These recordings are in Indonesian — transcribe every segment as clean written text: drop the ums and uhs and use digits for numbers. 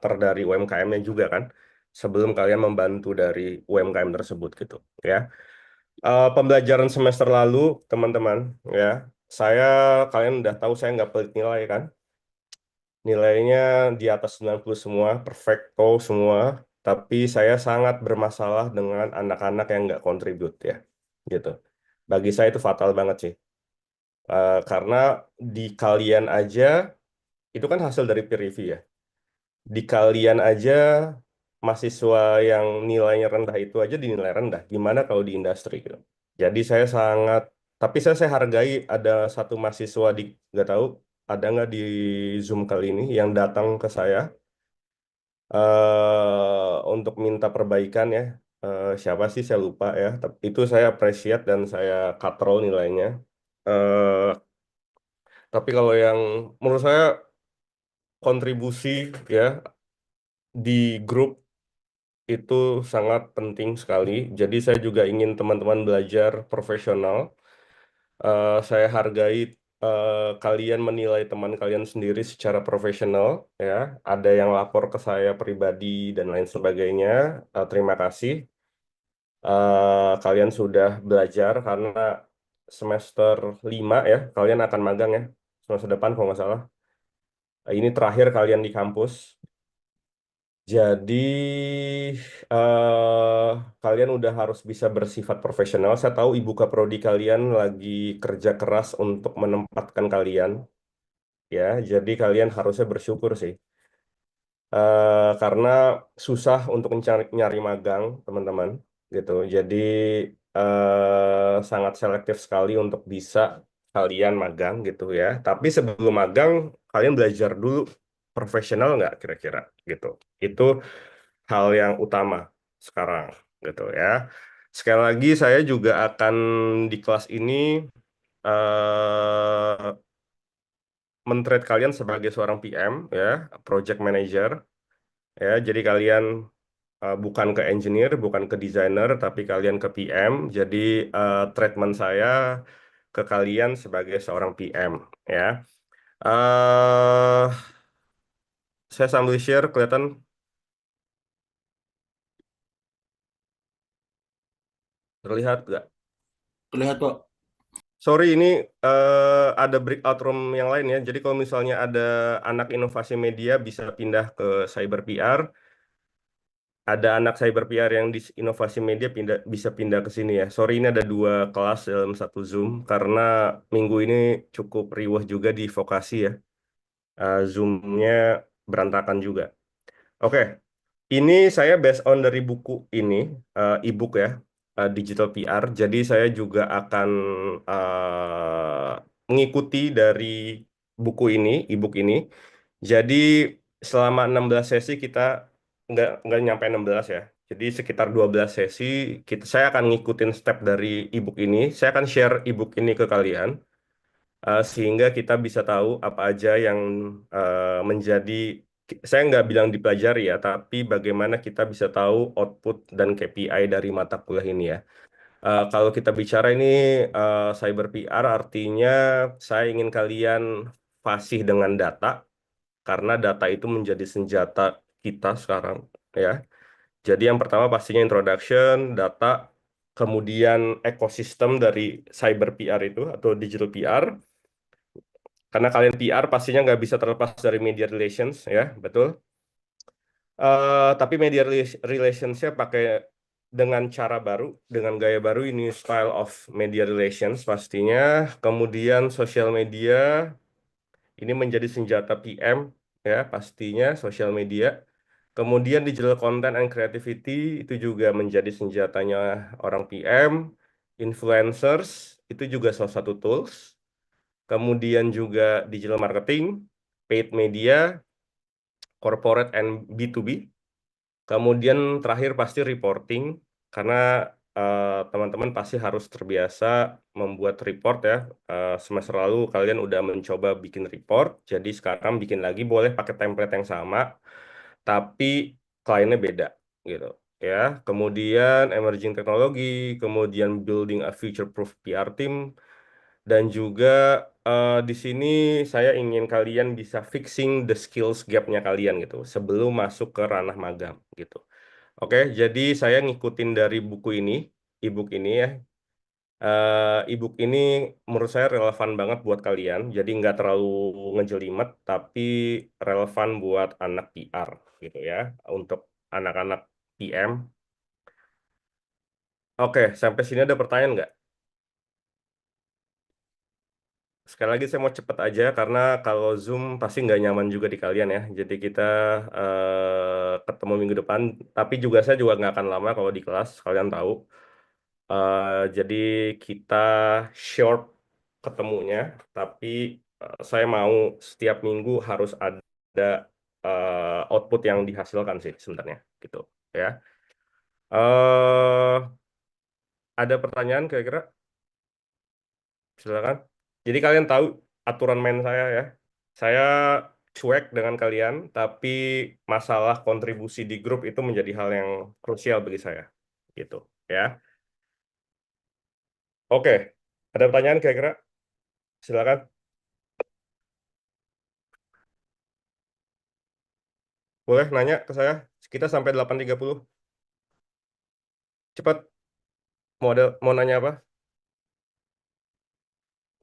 karakter dari UMKM-nya juga kan, sebelum kalian membantu dari UMKM tersebut gitu ya. Pembelajaran semester lalu, teman-teman, ya, saya kalian udah tahu saya nggak pelit nilai kan, nilainya di atas 90 semua, perfecto semua, tapi saya sangat bermasalah dengan anak-anak yang nggak kontribut ya, gitu. Bagi saya itu fatal banget sih. Karena di kalian aja, itu kan hasil dari peer review ya. Di kalian aja, mahasiswa yang nilainya rendah itu aja dinilai rendah. Gimana kalau di industri gitu. Jadi saya sangat, tapi saya hargai ada satu mahasiswa di, nggak tahu, ada nggak di Zoom kali ini yang datang ke saya untuk minta perbaikan ya. Siapa sih saya lupa ya. Tapi itu saya appreciate dan saya katrol nilainya. Eh, tapi kalau yang menurut saya kontribusi ya di grup itu sangat penting sekali. Jadi saya juga ingin teman-teman belajar profesional. Saya hargai kalian menilai teman kalian sendiri secara profesional ya. Ada yang lapor ke saya pribadi dan lain sebagainya. Terima kasih. Kalian sudah belajar karena semester 5 ya, kalian akan magang ya. Semester depan kalau nggak salah. Ini terakhir kalian di kampus. Jadi kalian udah harus bisa bersifat profesional. Saya tahu ibu kaprodi kalian lagi kerja keras untuk menempatkan kalian, ya. Jadi kalian harusnya bersyukur sih. Karena susah untuk nyari magang, teman-teman, gitu. Jadi sangat selektif sekali untuk bisa kalian magang, gitu ya. Tapi sebelum magang, kalian belajar dulu profesional nggak kira-kira, gitu. Itu hal yang utama sekarang gitu ya. Sekali lagi saya juga akan di kelas ini eh men-treat kalian sebagai seorang PM ya, project manager ya. Jadi kalian bukan ke engineer, bukan ke designer, tapi kalian ke PM. Jadi treatment saya ke kalian sebagai seorang PM ya. eh saya sambil share kelihatan terlihat nggak? Terlihat Pak. Sorry, ini ada breakout room yang lain ya. Jadi kalau misalnya ada anak inovasi media bisa pindah ke cyber PR. Ada anak cyber PR yang di inovasi media bisa pindah ke sini ya. Sorry, ini ada dua kelas dalam satu Zoom karena minggu ini cukup riuh juga di vokasi ya. Zoom-nya berantakan juga. Oke, ini saya based on dari buku ini, e-book ya, Digital PR. Jadi saya juga akan mengikuti dari buku ini, e-book ini. Jadi selama 16 sesi kita nggak nyampe 16 ya. Jadi sekitar 12 sesi saya akan ngikutin step dari e-book ini. Saya akan share e-book ini ke kalian sehingga kita bisa tahu apa aja yang menjadi, saya nggak bilang dipelajari ya, tapi bagaimana kita bisa tahu output dan KPI dari mata kuliah ini ya. Kalau kita bicara ini cyber PR artinya saya ingin kalian fasih dengan data karena data itu menjadi senjata kita sekarang ya. Jadi yang pertama pastinya introduction, data, kemudian ekosistem dari cyber PR itu atau digital PR. Karena kalian PR pastinya nggak bisa terlepas dari media relations ya, betul. Tapi media relationsnya pakai dengan cara baru, dengan gaya baru ini style of media relations pastinya. Kemudian sosial media ini menjadi senjata PM ya pastinya sosial media. Kemudian digital content and creativity itu juga menjadi senjatanya orang PM. Influencers itu juga salah satu tools. Kemudian juga digital marketing, paid media, corporate and B2B. Kemudian terakhir pasti reporting, karena teman-teman pasti harus terbiasa membuat report ya. Semester lalu kalian udah mencoba bikin report, jadi sekarang bikin lagi boleh pakai template yang sama, tapi kliennya beda gitu ya. Kemudian emerging teknologi, kemudian building a future-proof PR team, Dan juga di sini saya ingin kalian bisa fixing the skills gap-nya kalian gitu sebelum masuk ke ranah magang gitu. Oke, jadi saya ngikutin dari buku ini, ebook ini ya. Ebook ini menurut saya relevan banget buat kalian. Jadi nggak terlalu ngejelimet, tapi relevan buat anak PR gitu ya. Untuk anak-anak PM. Oke, sampai sini ada pertanyaan nggak? Sekali lagi saya mau cepet aja karena kalau Zoom pasti nggak nyaman juga di kalian ya. Jadi kita ketemu minggu depan. Tapi juga saya juga nggak akan lama kalau di kelas, kalian tahu. Jadi kita short ketemunya, tapi saya mau setiap minggu harus ada output yang dihasilkan sih sebenarnya, gitu ya. eh ada pertanyaan kira-kira? Silakan. Jadi kalian tahu aturan main saya ya. Saya cuek dengan kalian, tapi masalah kontribusi di grup itu menjadi hal yang krusial bagi saya, gitu ya. Oke, ada pertanyaan kira-kira? Silakan. Boleh nanya ke saya. Kita sampai 8.30. Cepat, mau nanya apa?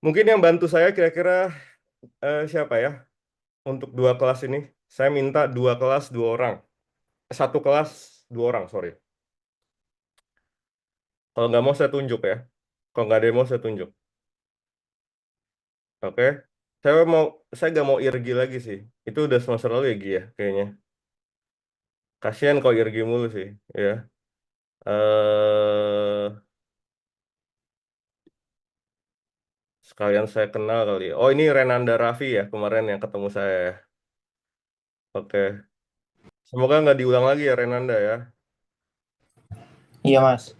Mungkin yang bantu saya kira-kira siapa ya? Untuk dua kelas ini, saya minta dua kelas dua orang. Satu kelas dua orang, sorry. Kalau nggak mau saya tunjuk ya. Kalau nggak ada yang mau saya tunjuk. Oke. Saya mau, saya nggak mau irgi lagi sih. Itu udah semester lalu ya, Gi, ya, kayaknya. Kasihan kalau irgi mulu sih, ya. Sekalian saya kenal kali ya. Oh, ini Renanda Raffi ya, kemarin yang ketemu saya ya. Oke. Semoga nggak diulang lagi ya Renanda ya. Iya mas.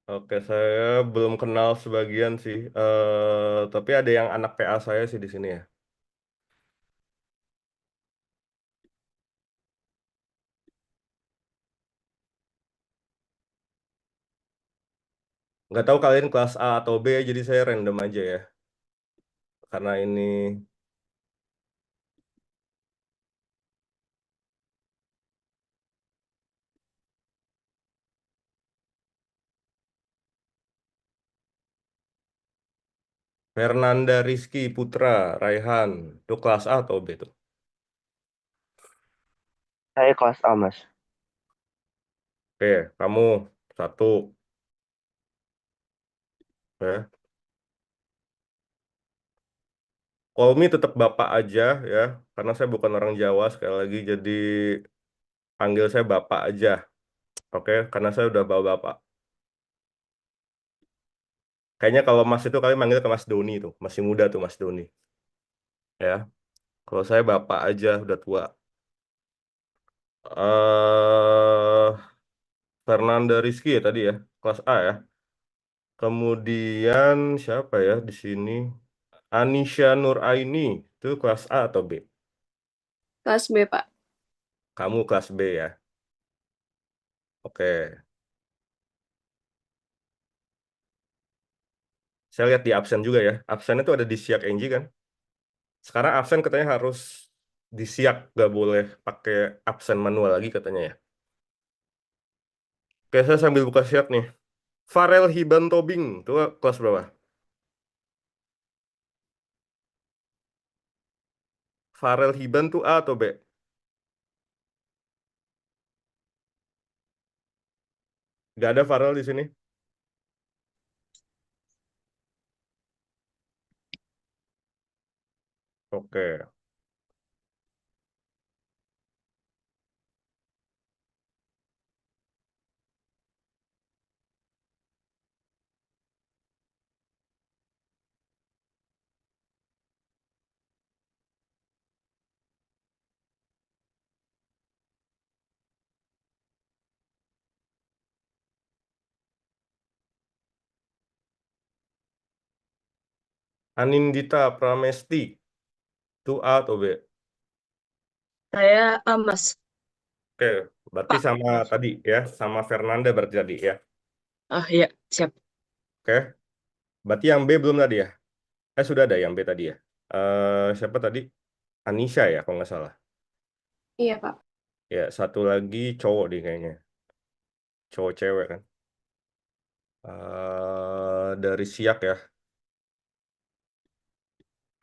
Oke, saya belum kenal sebagian sih. Tapi ada yang anak PA saya sih di sini ya. Nggak tahu kalian kelas A atau B, jadi saya random aja ya. Karena ini Fernanda Rizky Putra Raihan. Itu kelas A atau B tuh? Saya kelas A mas. Oke, kamu satu ya. Call me tetap Bapak aja ya. Karena saya bukan orang Jawa sekali lagi, jadi panggil saya Bapak aja. Oke, karena saya udah bawa Bapak. Kayaknya kalau Mas itu kalian manggil ke Mas Doni tuh. Masih muda tuh Mas Doni. Ya, kalau saya Bapak aja udah tua. eh Fernanda Rizky ya tadi ya, kelas A ya. Kemudian siapa ya di sini? Anisha Nuraini itu kelas A atau B? Kelas B, Pak. Kamu kelas B ya. Oke. Saya lihat di absen juga ya. Absen itu ada di Siak Enji kan? Sekarang absen katanya harus di Siak, nggak boleh pakai absen manual lagi katanya ya. Oke, saya sambil buka Siak nih. Farel Hiban Tobing, itu kelas berapa? Farel Hiban tuh A atau B? Nggak ada Farel di sini. Oke. Anindita Pramesti, itu A atau B? Saya Mas. Oke, berarti Pak. sama tadi ya, sama Fernanda berarti tadi ya. Ah, iya, siap. Oke, berarti yang B belum tadi ya? Sudah ada yang B tadi ya? Siapa tadi? Anisha ya, kalau nggak salah. Iya, Pak. Ya, satu lagi cowok deh kayaknya. Cowok cewek kan. Dari Siak ya.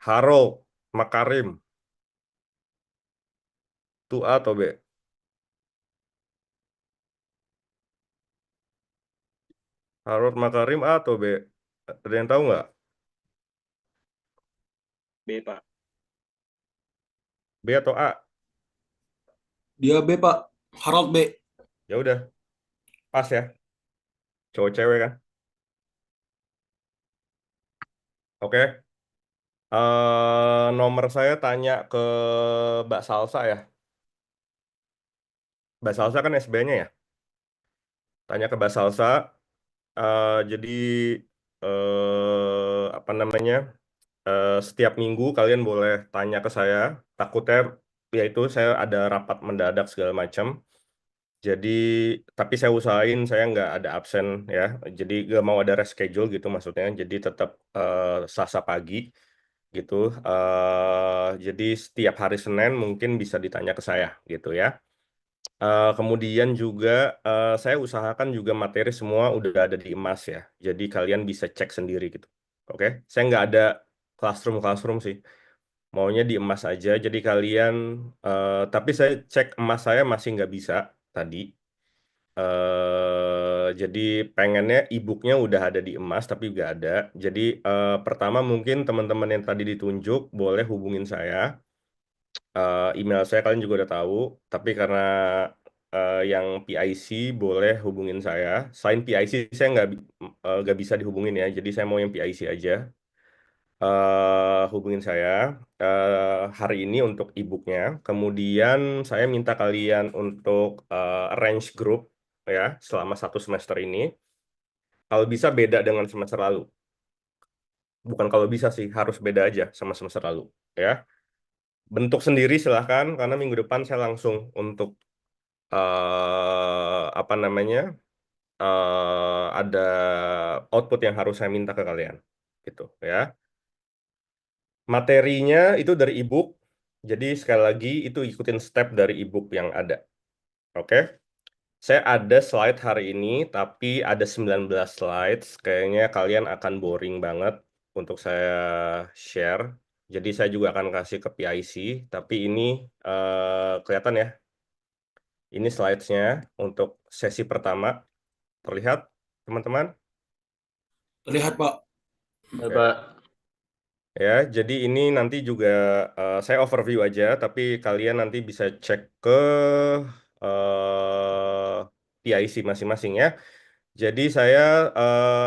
Harold Makarim. Itu A atau B? Harold Makarim A atau B? Ada yang tahu nggak? B, Pak. B atau A? Dia B, Pak. Harold B. Ya udah, pas ya. Cowok cewek kan. Oke. Nomor saya tanya ke Mbak Salsa ya. Mbak Salsa kan SB-nya ya. Tanya ke Mbak Salsa. Jadi apa namanya? Setiap minggu kalian boleh tanya ke saya. Takutnya yaitu saya ada rapat mendadak segala macam. Jadi tapi saya usahain saya nggak ada absen ya. Jadi nggak mau ada reschedule gitu maksudnya. Jadi tetap Selasa pagi gitu. Jadi setiap hari Senin mungkin bisa ditanya ke saya gitu ya. Kemudian juga saya usahakan juga materi semua udah ada di Emas ya. Jadi kalian bisa cek sendiri gitu. Oke, saya nggak ada classroom sih. Maunya di Emas aja. Jadi kalian, tapi saya cek Emas saya masih nggak bisa tadi. Jadi pengennya e-booknya udah ada di Emas tapi nggak ada. Jadi pertama mungkin teman-teman yang tadi ditunjuk boleh hubungin saya. Email saya kalian juga udah tahu, tapi karena yang PIC boleh hubungin saya. Selain PIC saya nggak bisa dihubungin ya, jadi saya mau yang PIC aja. Hubungin saya hari ini untuk e-booknya. Kemudian saya minta kalian untuk arrange group ya selama 1 semester ini. Kalau bisa beda dengan semester lalu. Bukan kalau bisa sih, harus beda aja sama semester lalu ya. Bentuk sendiri silahkan, karena minggu depan saya langsung untuk apa namanya ada output yang harus saya minta ke kalian gitu ya. Materinya itu dari ebook, jadi sekali lagi itu ikutin step dari ebook yang ada. Oke, saya ada slide hari ini tapi ada 19 slides, kayaknya kalian akan boring banget untuk saya share. Jadi saya juga akan kasih ke PIC, tapi ini kelihatan ya. Ini slides-nya untuk sesi pertama. Terlihat, teman-teman? Terlihat, Pak. Ya, Oke. Pak. Ya, jadi ini nanti juga saya overview aja, tapi kalian nanti bisa cek ke PIC masing-masing ya. Jadi saya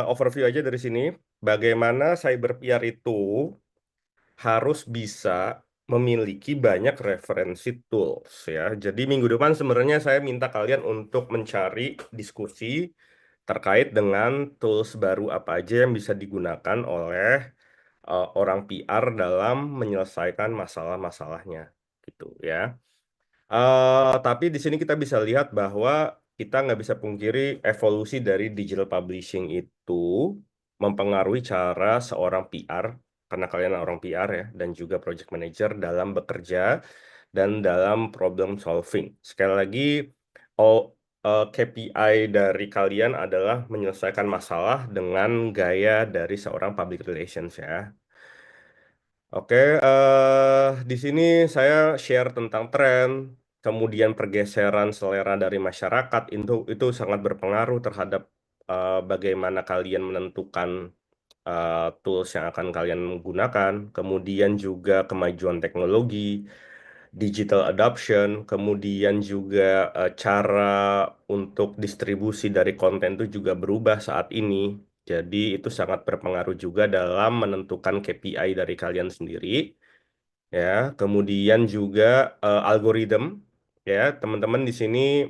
overview aja dari sini. Bagaimana cyber PR itu harus bisa memiliki banyak referensi tools ya. Jadi minggu depan sebenarnya saya minta kalian untuk mencari diskusi terkait dengan tools baru apa aja yang bisa digunakan oleh orang PR dalam menyelesaikan masalah-masalahnya gitu ya. Tapi di sini kita bisa lihat bahwa kita nggak bisa pungkiri evolusi dari digital publishing itu mempengaruhi cara seorang PR, karena kalian orang PR ya, dan juga project manager dalam bekerja dan dalam problem solving. Sekali lagi, all, KPI dari kalian adalah menyelesaikan masalah dengan gaya dari seorang public relations ya. Oke, di sini saya share tentang tren, kemudian pergeseran selera dari masyarakat itu sangat berpengaruh terhadap bagaimana kalian menentukan tools yang akan kalian gunakan, kemudian juga kemajuan teknologi, digital adoption, kemudian juga cara untuk distribusi dari konten itu juga berubah saat ini. Jadi itu sangat berpengaruh juga dalam menentukan KPI dari kalian sendiri, ya. Kemudian juga algoritma, ya, teman-teman di sini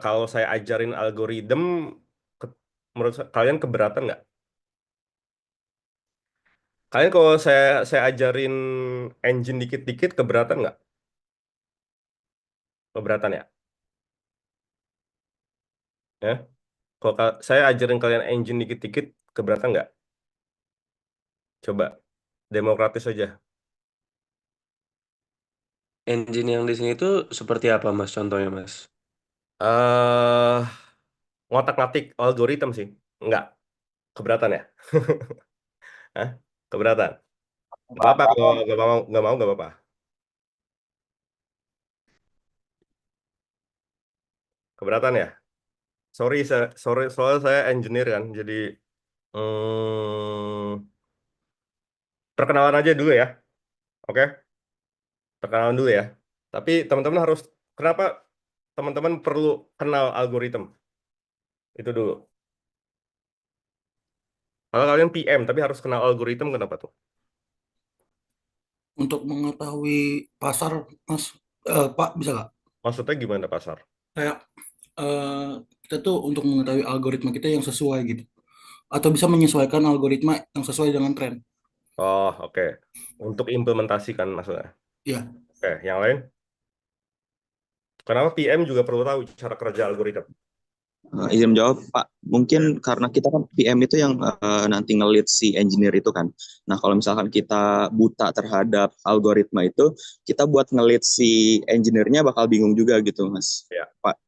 kalau saya ajarin algoritma, ke- menurut kalian keberatan nggak? Kalian kalau saya ajarin engine dikit-dikit keberatan nggak? Keberatan ya? Ya? Kalau saya ajarin kalian engine dikit-dikit, keberatan nggak? Coba, demokratis aja. Engine yang di sini tuh seperti apa Mas contohnya Mas? eh Ngotak-ngatik algoritma sih. Nggak, keberatan ya? Hah? Keberatan? Nggak apa-apa, kalau nggak apa-apa. Keberatan ya? Sorry, soalnya saya engineer kan, jadi perkenalan aja dulu ya, oke? Perkenalan dulu ya. Tapi teman-teman harus, kenapa teman-teman perlu kenal algoritma? Itu dulu. Kalau kalian PM, tapi harus kenal algoritma, kenapa tuh? Untuk mengetahui pasar, Mas, Pak, bisa nggak? Maksudnya gimana pasar? Kayak eh, kita tuh untuk mengetahui algoritma kita yang sesuai gitu. Atau bisa menyesuaikan algoritma yang sesuai dengan tren. Oh, oke. Untuk implementasikan maksudnya. Ya, Oke, yang lain? Kenapa PM juga perlu tahu cara kerja algoritma? Izin menjawab, Pak. Mungkin karena kita kan PM itu yang nanti nge-lead si engineer itu kan. Nah, kalau misalkan kita buta terhadap algoritma itu, kita buat nge-lead si engineer-nya bakal bingung juga gitu, Mas. Ya, Pak.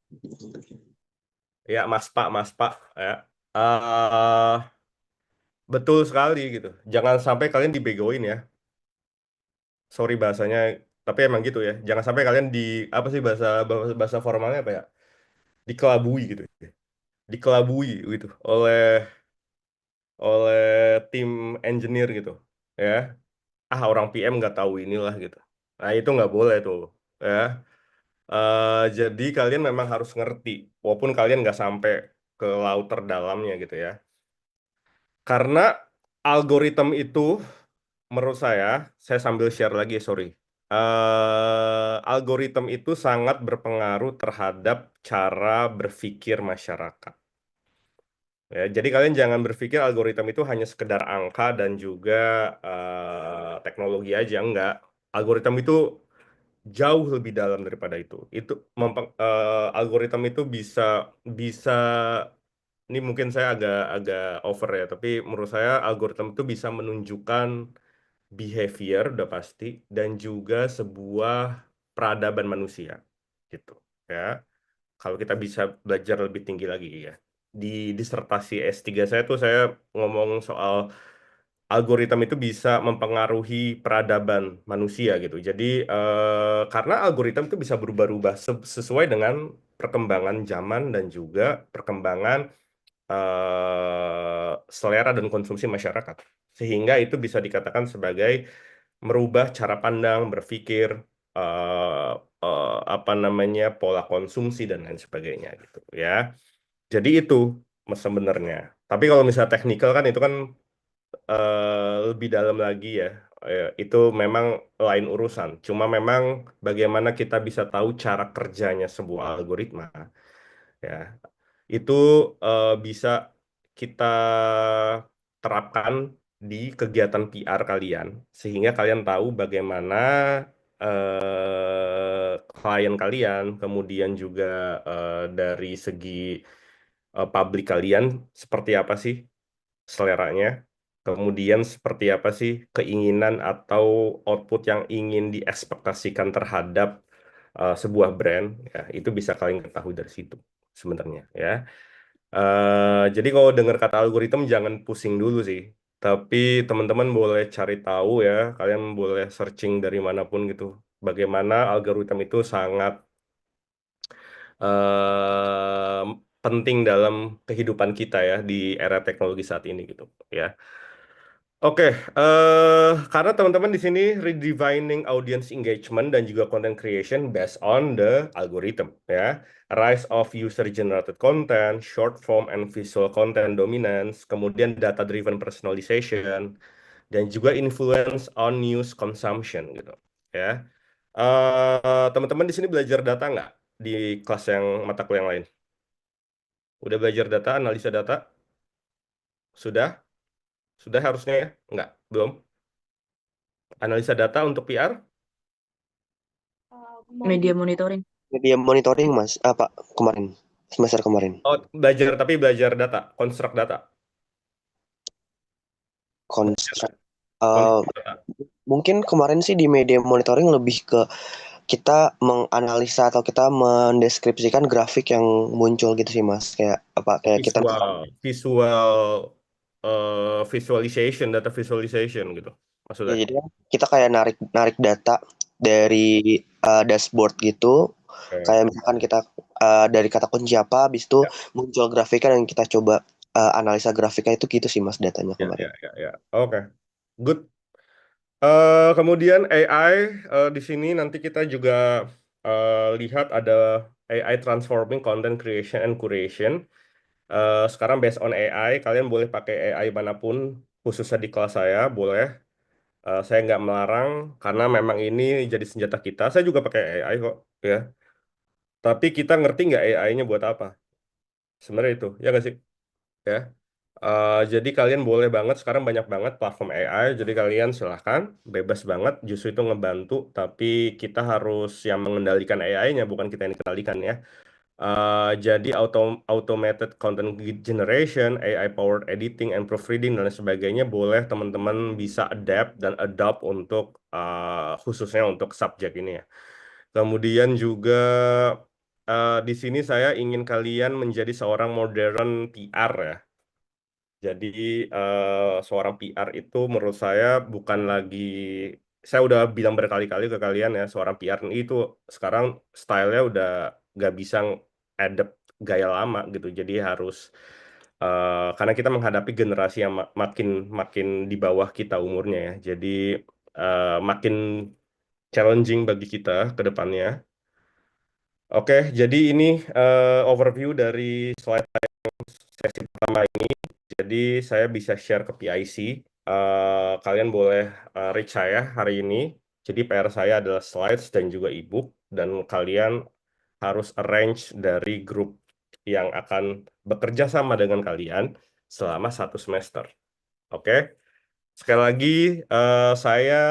ya Mas Pak, ya. Eh, betul sekali gitu. Jangan sampai kalian dibegoin ya. Sorry bahasanya, tapi emang gitu ya. Jangan sampai kalian apa sih bahasa bahasa bahasa formalnya apa ya? Dikelabui gitu. Dikelabui gitu oleh oleh tim engineer gitu. Ya. Orang PM nggak tahu inilah gitu. Nah, itu nggak boleh tuh. Ya. Jadi kalian memang harus ngerti, walaupun kalian nggak sampai ke laut terdalamnya gitu ya. Karena algoritma itu, menurut saya sambil share lagi, sorry. Algoritma itu sangat berpengaruh terhadap cara berpikir masyarakat. Ya, jadi kalian jangan berpikir algoritma itu hanya sekedar angka dan juga teknologi aja, enggak. Algoritma itu jauh lebih dalam daripada itu. Algoritma itu bisa bisa ini mungkin saya agak agak over ya, tapi menurut saya algoritma itu bisa menunjukkan behavior udah pasti dan juga sebuah peradaban manusia gitu ya. Kalau kita bisa belajar lebih tinggi lagi ya. Di disertasi S3 saya tuh saya ngomong soal algoritma itu bisa mempengaruhi peradaban manusia gitu. Jadi karena algoritma itu bisa berubah-ubah sesuai dengan perkembangan zaman dan juga perkembangan selera dan konsumsi masyarakat. Sehingga itu bisa dikatakan sebagai merubah cara pandang, berpikir, eh, apa namanya, pola konsumsi dan lain sebagainya gitu ya. Jadi itu sebenarnya. Tapi kalau misalnya teknikal kan itu kan lebih dalam lagi ya. Itu memang lain urusan. Cuma memang bagaimana kita bisa tahu cara kerjanya sebuah algoritma ya. Itu bisa kita terapkan di kegiatan PR kalian sehingga kalian tahu bagaimana klien kalian, kemudian juga dari segi publik kalian seperti apa sih seleranya, kemudian seperti apa sih keinginan atau output yang ingin diekspektasikan terhadap sebuah brand, ya itu bisa kalian ketahui dari situ sebenarnya ya. Jadi kalau dengar kata algoritma jangan pusing dulu sih. Tapi teman-teman boleh cari tahu ya, kalian boleh searching dari manapun gitu. Bagaimana algoritma itu sangat eh, penting dalam kehidupan kita ya di era teknologi saat ini gitu ya. Oke, karena teman-teman di sini redefining audience engagement dan juga content creation based on the algorithm ya. Rise of user-generated content, short form and visual content dominance, kemudian data-driven personalization, dan juga influence on news consumption gitu ya. Teman-teman di sini belajar data nggak di kelas yang mata kuliah yang lain? Udah belajar data, analisa data? Sudah? Sudah harusnya ya? Nggak? Belum? Analisa data untuk PR? Media monitoring. Media monitoring mas, apa kemarin? semester kemarin. Oh, tapi belajar data, konstruk data. Konstruk. Konstruk data. Mungkin kemarin sih di media monitoring lebih ke kita menganalisa atau kita mendeskripsikan grafik yang muncul gitu sih Mas. Kayak kita Visual visualization, data visualization gitu. ya, Maksudnya. jadi kita kayak narik data dari dashboard gitu. Oke. Kayak misalkan kita dari kata kunci apa, habis itu Ya. muncul grafiknya yang kita coba analisa grafiknya itu gitu sih Mas datanya kemarin. Ya. Oke. Good. Kemudian AI di sini nanti kita juga lihat ada AI transforming content creation and curation. Sekarang based on AI, kalian boleh pakai AI manapun, khususnya di kelas saya boleh. Saya nggak melarang karena memang ini jadi senjata kita. Saya juga pakai AI kok, ya. Tapi kita ngerti nggak AI-nya buat apa? Sebenarnya itu, ya nggak sih? Ya. Jadi kalian boleh banget, sekarang banyak banget platform AI, jadi kalian silahkan, bebas banget, justru itu ngebantu, tapi kita harus yang mengendalikan AI-nya, bukan kita yang dikendalikan ya. Jadi automated content generation, AI powered editing and proofreading dan lain sebagainya boleh teman-teman bisa adapt dan adopt untuk khususnya untuk subjek ini ya. Kemudian juga di sini saya ingin kalian menjadi seorang modern PR ya. Jadi seorang PR itu menurut saya bukan lagi, saya udah bilang berkali-kali ke kalian ya, seorang PR itu sekarang stylenya udah gak bisa adapt gaya lama gitu. Jadi harus karena kita menghadapi generasi yang makin makin di bawah kita umurnya ya. Jadi makin challenging bagi kita ke depannya. Oke, jadi ini overview dari slide sesi pertama ini. Jadi saya bisa share ke PIC. Kalian boleh reach saya hari ini. Jadi PR saya adalah slides dan juga ebook. Dan kalian harus arrange dari grup yang akan bekerja sama dengan kalian selama 1 semester. Oke? Sekali lagi, saya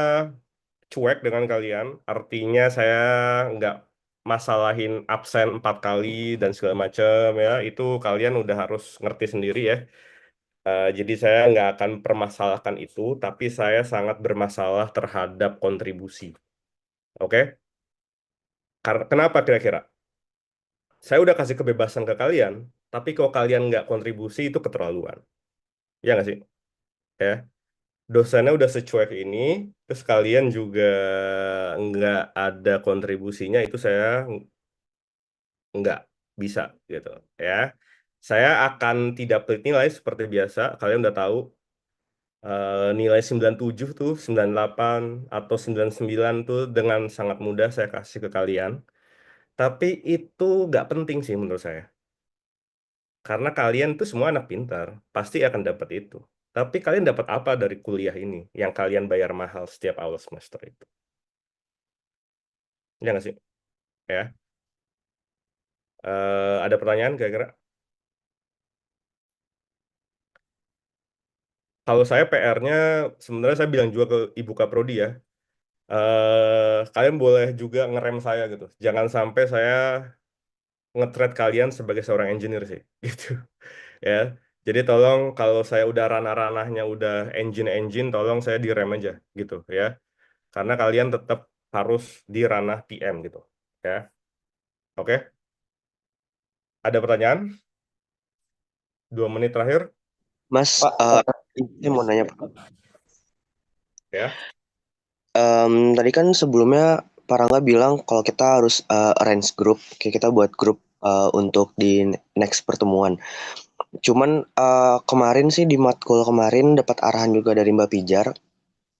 cuek dengan kalian. Artinya saya nggak masalahin absen 4 kali dan segala macam ya. Itu kalian udah harus ngerti sendiri ya. Jadi saya nggak akan permasalahkan itu, tapi saya sangat bermasalah terhadap kontribusi. Oke? Kenapa kira-kira? Saya udah kasih kebebasan ke kalian, tapi kalau kalian nggak kontribusi itu keterlaluan. Ya nggak sih? Ya. Dosennya udah secuek ini, terus kalian juga nggak ada kontribusinya, itu saya nggak bisa gitu ya. Saya akan tidak pelit nilai seperti biasa, kalian udah tahu. Nilai 97 tuh, 98 atau 99 tuh dengan sangat mudah saya kasih ke kalian. Tapi itu nggak penting sih menurut saya. Karena kalian tuh semua anak pintar, pasti akan dapat itu. Tapi kalian dapat apa dari kuliah ini yang kalian bayar mahal setiap awal semester itu? Ya nggak sih? Ya. Ada pertanyaan kira-kira? Kalau saya PR-nya, sebenarnya saya bilang juga ke Ibu Kaprodi ya, kalian boleh juga ngerem saya gitu. Jangan sampai saya nge-treat kalian sebagai seorang engineer sih, gitu. Ya. Jadi tolong kalau saya udah ranah-ranahnya udah engine, tolong saya direm aja gitu ya. Karena kalian tetap harus di ranah PM gitu. Ya. Oke? Ada pertanyaan? 2 menit terakhir. Mas, saya mau nanya Pak. Ya. Tadi kan sebelumnya Pak Rangga bilang kalau kita harus arrange grup, kayak kita buat grup untuk di next pertemuan. Cuman kemarin sih di matkul kemarin dapat arahan juga dari Mbak Pijar.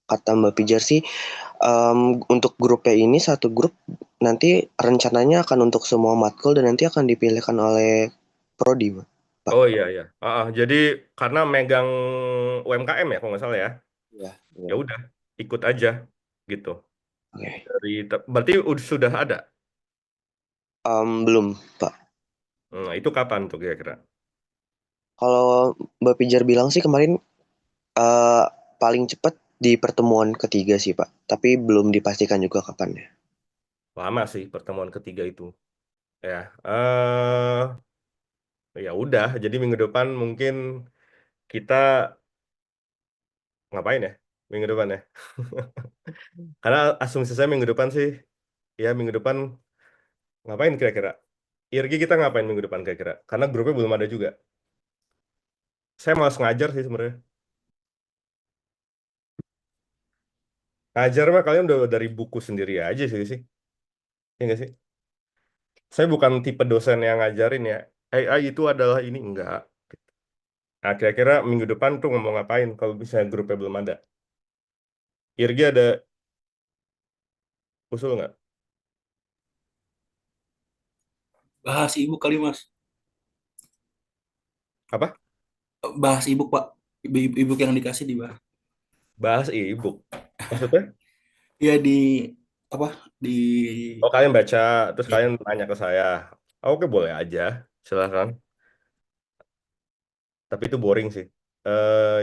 Kata Mbak Pijar sih untuk grupnya ini satu grup nanti rencananya akan untuk semua matkul dan nanti akan dipilihkan oleh prodi, Pak. Oh iya iya. Jadi karena megang UMKM ya kalau nggak salah ya. Iya. Ya udah, ikut aja gitu. Oke. Berarti sudah ada. Belum, Pak. Itu kapan tuh kira-kira? Kalau Mbak Pijar bilang sih kemarin paling cepat di pertemuan ketiga sih, Pak. Tapi belum dipastikan juga kapannya. Lama sih pertemuan ketiga itu. Ya. Ya udah, jadi minggu depan mungkin kita ngapain ya? Minggu depan ya. Karena asumsi saya minggu depan sih, ya minggu depan ngapain kira-kira? IRG kita ngapain minggu depan kira-kira? Karena grupnya belum ada juga. Saya malas ngajar sih sebenarnya. Ngajar mah kalian udah dari buku sendiri aja sih. Ya nggak sih? Saya bukan tipe dosen yang ngajarin ya. AI itu adalah ini enggak. Nah, kira-kira minggu depan tuh ngomong ngapain kalau misalnya grupnya belum ada? IRG ada usul nggak? Bahas ibu kali Mas. Apa? Bahas ibu Pak. Ibu yang dikasih dibahas. Bahas e-book. Maksudnya? Ya di apa di Oh, kalian baca, terus ya, kalian tanya ke saya. Oke, boleh aja. Silakan. Tapi itu boring sih.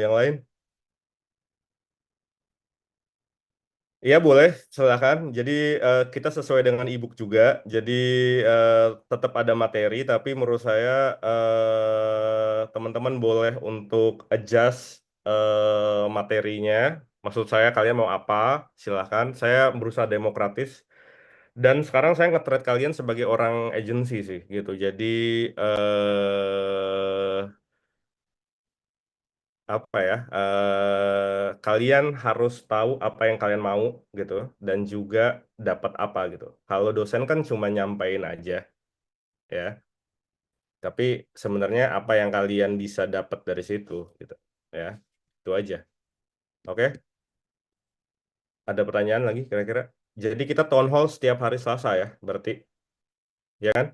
Yang lain? Iya boleh, silakan. Jadi kita sesuai dengan e-book juga. Jadi eh, tetap ada materi, tapi menurut saya teman-teman boleh untuk adjust materinya. Maksud saya kalian mau apa? Silakan. Saya berusaha demokratis. Dan sekarang saya nge-treat kalian sebagai orang agency sih, gitu. Jadi apa ya? Kalian harus tahu apa yang kalian mau gitu dan juga dapat apa gitu. Kalau dosen kan cuma nyampein aja ya, tapi sebenarnya apa yang kalian bisa dapat dari situ gitu ya. Itu aja. Oke? Ada pertanyaan lagi kira-kira? Jadi kita town hall setiap hari Selasa ya, berarti ya kan?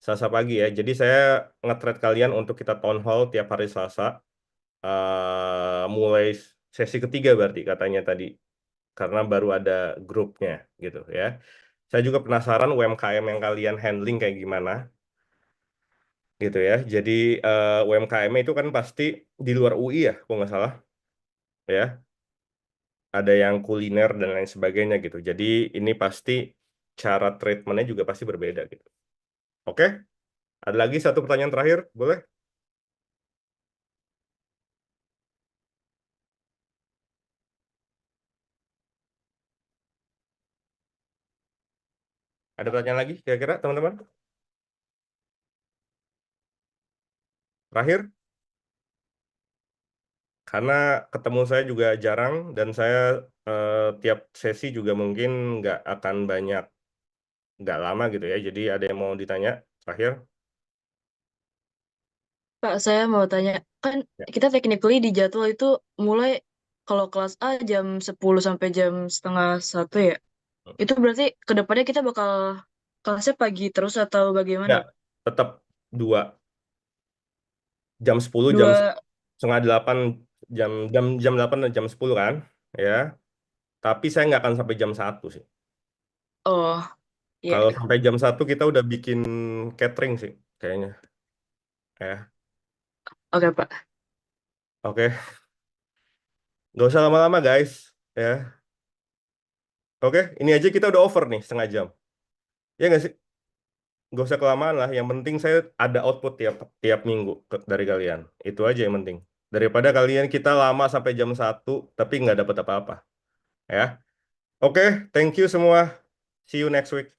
Selasa pagi ya. Jadi saya nge-treat kalian untuk kita town hall tiap hari Selasa. Mulai sesi ketiga berarti katanya tadi. Karena baru ada grupnya gitu ya. Saya juga penasaran UMKM yang kalian handling kayak gimana gitu ya. Jadi UMKM itu kan pasti di luar UI ya, kalau nggak salah ya. Ada yang kuliner dan lain sebagainya gitu. Jadi ini pasti cara treatmentnya juga pasti berbeda gitu. Oke, ada lagi satu pertanyaan terakhir, boleh? Ada pertanyaan lagi kira-kira teman-teman? Terakhir? Karena ketemu saya juga jarang dan saya tiap sesi juga mungkin nggak lama gitu ya. Jadi ada yang mau ditanya terakhir? Kak, saya mau tanya, kan Ya. kita technically di jadwal itu mulai kalau kelas A jam 10 sampai jam setengah satu ya. Itu berarti ke depannya kita bakal kelasnya pagi terus atau bagaimana? Nggak, tetap dua jam 10 jam Dua, setengah 8 jam jam jam 8 dan jam 10 kan ya. Tapi saya nggak akan sampai jam 1 sih. oh, iya. Kalau sampai jam 1 kita udah bikin catering sih kayaknya ya. Oke, Pak. Oke, nggak usah lama-lama guys ya. Oke, ini aja kita udah over nih setengah jam. Ya nggak sih? Nggak usah kelamaan lah. Yang penting saya ada output tiap tiap minggu dari kalian. Itu aja yang penting. Daripada kalian kita lama sampai jam 1 tapi nggak dapat apa-apa. Ya. Oke, thank you semua. See you next week.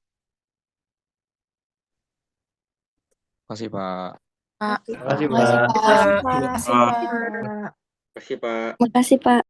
Makasih Pak. Pak. Makasih, Makasih, Pak. Pak. Pak. Makasih, Pak. Makasih, Pak. Makasih Pak. Makasih, Pak.